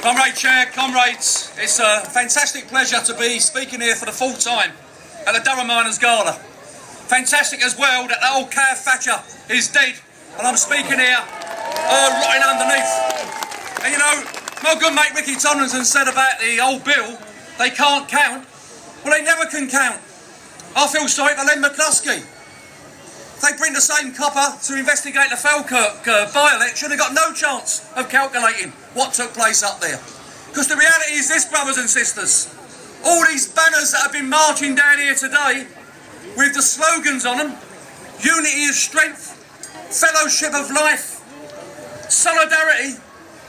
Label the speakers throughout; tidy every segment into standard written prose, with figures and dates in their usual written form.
Speaker 1: Comrade Chair, comrades, it's a fantastic pleasure to be speaking here for the fourth time at the Durham Miners Gala. Fantastic as well that old Cav Thatcher is dead and I'm speaking here rotting underneath. And you know, my good mate Ricky Tomlinson said about the old bill, they can't count. Well, they never can count. I feel sorry for Len McCluskey. If they bring the same copper to investigate the Falkirk by-election, they've got no chance of calculating what took place up there. Because the reality is this, brothers and sisters, all these banners that have been marching down here today with the slogans on them, unity is strength, fellowship of life, solidarity,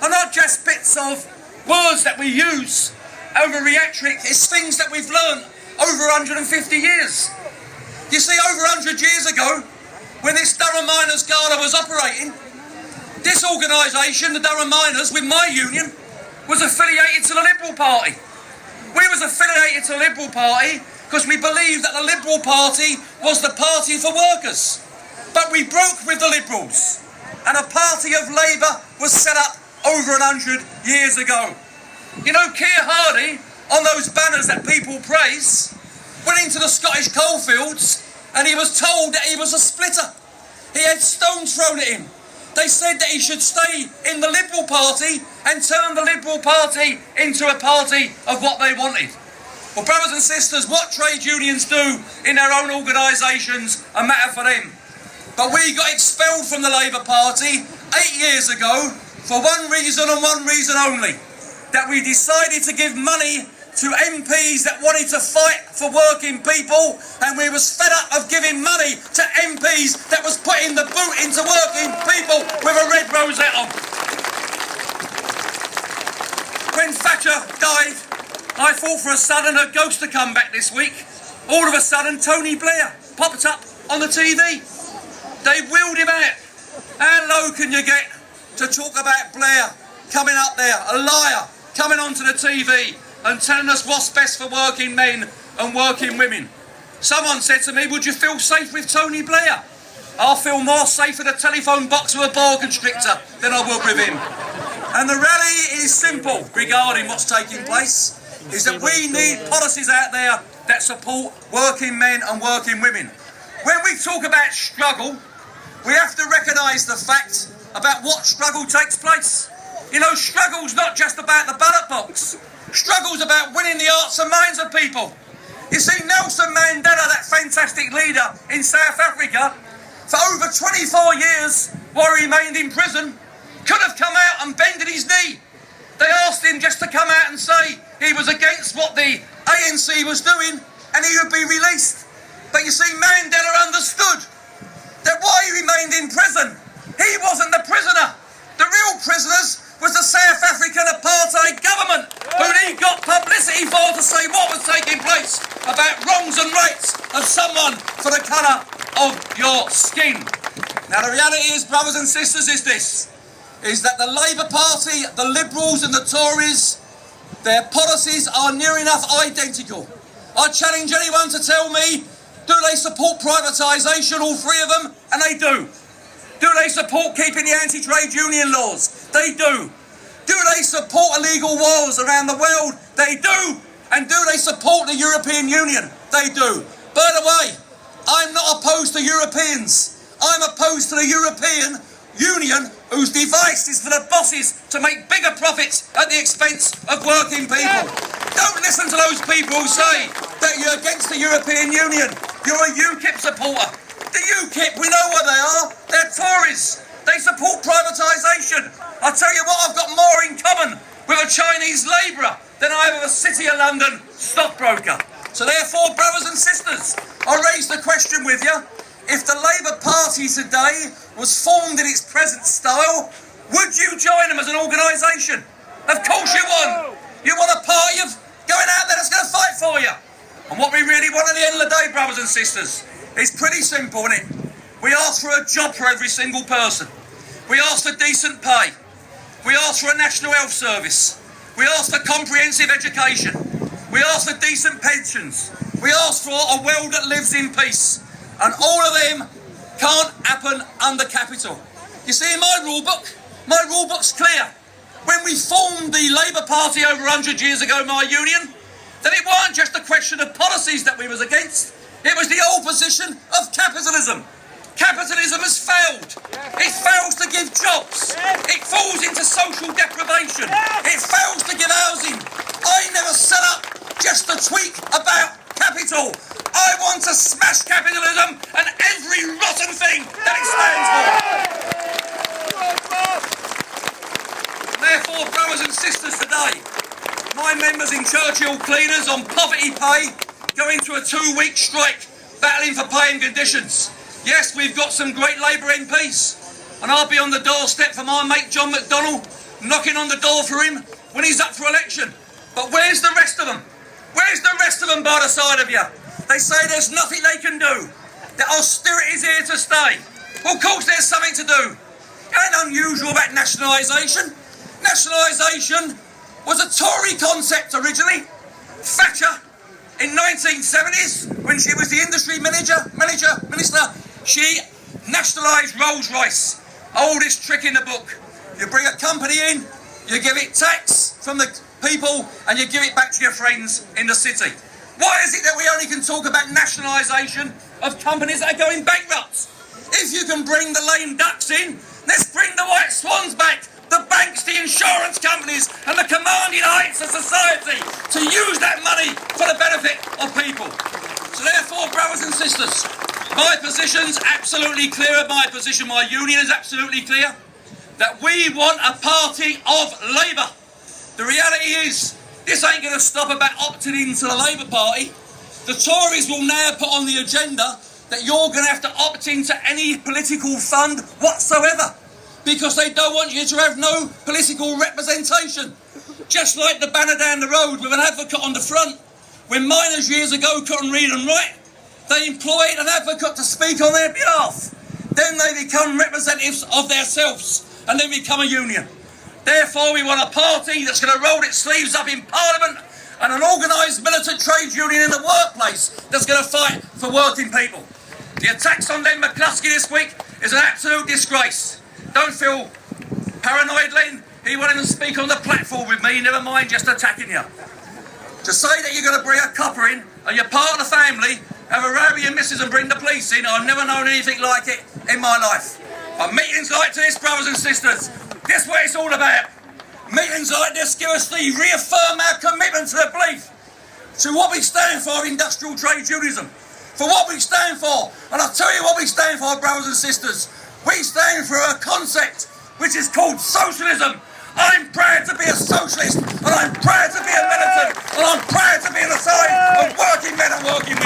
Speaker 1: are not just bits of words that we use over rhetoric, it's things that we've learned over 150 years. You see, over 100 years ago, when this Durham Miners Gala was operating, this organisation, the Durham Miners, with my union, was affiliated to the Liberal Party. We was affiliated to the Liberal Party because we believed that the Liberal Party was the party for workers. But we broke with the Liberals, and a party of Labour was set up over 100 years ago. You know, Keir Hardie, on those banners that people praise, went into the Scottish coalfields and he was told that he was a splitter. He had stones thrown at him. They said that he should stay in the Liberal Party and turn the Liberal Party into a party of what they wanted. Well, brothers and sisters, what trade unions do in their own organisations a matter for them. But we got expelled from the Labour Party 8 years ago for one reason and one reason only. That we decided to give money to MPs that wanted to fight for working people, and we was fed up of giving money to MPs that was putting the boot into working people with a red rosette on. When Thatcher died, I thought for a sudden her ghost to come back this week. All of a sudden, Tony Blair popped up on the TV. They wheeled him out. How low can you get to talk about Blair coming up there, a liar, coming onto the TV and telling us what's best for working men and working women? Someone said to me, would you feel safe with Tony Blair? I'll feel more safe with a telephone box with a boa constrictor than I would with him. And the reality is simple regarding what's taking place, is that we need policies out there that support working men and working women. When we talk about struggle, we have to recognise the fact about what struggle takes place. You know, struggle's not just about the ballot box. Struggle's about winning the hearts and minds of people. You see, Nelson Mandela, that fantastic leader in South Africa, for over 24 years, while he remained in prison, could have come out and bended his knee. They asked him just to come out and say he was against what the ANC was doing and he would be released. But you see, Mandela understood that while he remained in prison, he wasn't the prisoner. The real prisoners was the South African apartheid government, who he got publicity for to say what was taking place about wrongs and rights of someone for the colour of your skin. Now the reality is, brothers and sisters, is that the Labour Party, the Liberals and the Tories, their policies are near enough identical. I challenge anyone to tell me, do they support privatisation, all three of them? And they do. Do they support keeping the anti-trade union laws? They do. Do they support illegal wars around the world? They do. And do they support the European Union? They do. By the way, I'm not opposed to Europeans. I'm opposed to the European Union, whose device is for the bosses to make bigger profits at the expense of working people. Don't listen to those people who say that you're against the European Union. You're a UKIP supporter. The UKIP, we know what they are. They're Tories. They support privatisation. I'll tell you what, I've got more in common with a Chinese labourer than I have with a City of London stockbroker. So therefore, brothers and sisters, I raise the question with you. If the Labour Party today was formed in its present style, would you join them as an organisation? Of course you would. You want a party of going out there that's going to fight for you. And what we really want at the end of the day, brothers and sisters, is pretty simple, isn't it? We ask for a job for every single person. We ask for decent pay. We ask for a national health service. We ask for comprehensive education. We ask for decent pensions. We ask for a world that lives in peace. And all of them can't happen under capital. You see, in my rule book's clear. when we formed the Labour Party over 100 years ago, my union, that it weren't just a question of policies that we was against, it was the old position of capitalism. Capitalism has failed. It fails to give jobs. It falls into social deprivation. It fails to give housing. I never set up just to tweak about capital. I want to smash capitalism and every rotten thing that it stands for. Therefore, brothers and sisters, today, my members in Churchill Cleaners on poverty pay go into a 2-week strike, battling for pay and conditions. Yes, we've got some great Labour MPs, and I'll be on the doorstep for my mate John McDonnell, knocking on the door for him when he's up for election. But where's the rest of them? Where's the rest of them by the side of you? They say there's nothing they can do, that austerity's here to stay. Well, of course there's something to do. It ain't unusual about nationalisation. Nationalisation was a Tory concept originally. Thatcher, in 1970s, when she was the industry minister, she nationalised Rolls-Royce. Oldest trick in the book. You bring a company in, you give it tax from the people, and you give it back to your friends in the city. Why is it that we only can talk about nationalisation of companies that are going bankrupt? If you can bring the lame ducks in, let's bring the white swans back. The banks, the insurance companies, and the commanding heights of society to use that money for the benefit of people. So therefore, brothers and sisters, my position's absolutely clear. My position, my union is absolutely clear, that we want a party of Labour. The reality is, this ain't going to stop about opting into the Labour Party. The Tories will now put on the agenda that you're going to have to opt into any political fund whatsoever, because they don't want you to have no political representation. Just like the banner down the road with an advocate on the front. When miners years ago couldn't read and write, they employed an advocate to speak on their behalf. Then they become representatives of themselves and then become a union. Therefore, we want a party that's going to roll its sleeves up in Parliament and an organised militant trade union in the workplace that's going to fight for working people. The attacks on Len McCluskey this week is an absolute disgrace. Don't feel paranoid, Len. He won't even speak on the platform with me, never mind just attacking you. To say that you're going to bring a copper in and you're part of the family, have a row with your missus and bring the police in, I've never known anything like it in my life. But meetings like this, brothers and sisters, this is what it's all about. Meetings like this give us the reaffirm our commitment to the belief, to what we stand for, industrial trade unionism, for what we stand for. And I'll tell you what we stand for, brothers and sisters. We stand for a concept which is called socialism. I'm proud to be a socialist, and I'm proud to be a militant, and I'm proud to be on the side of working men and working women.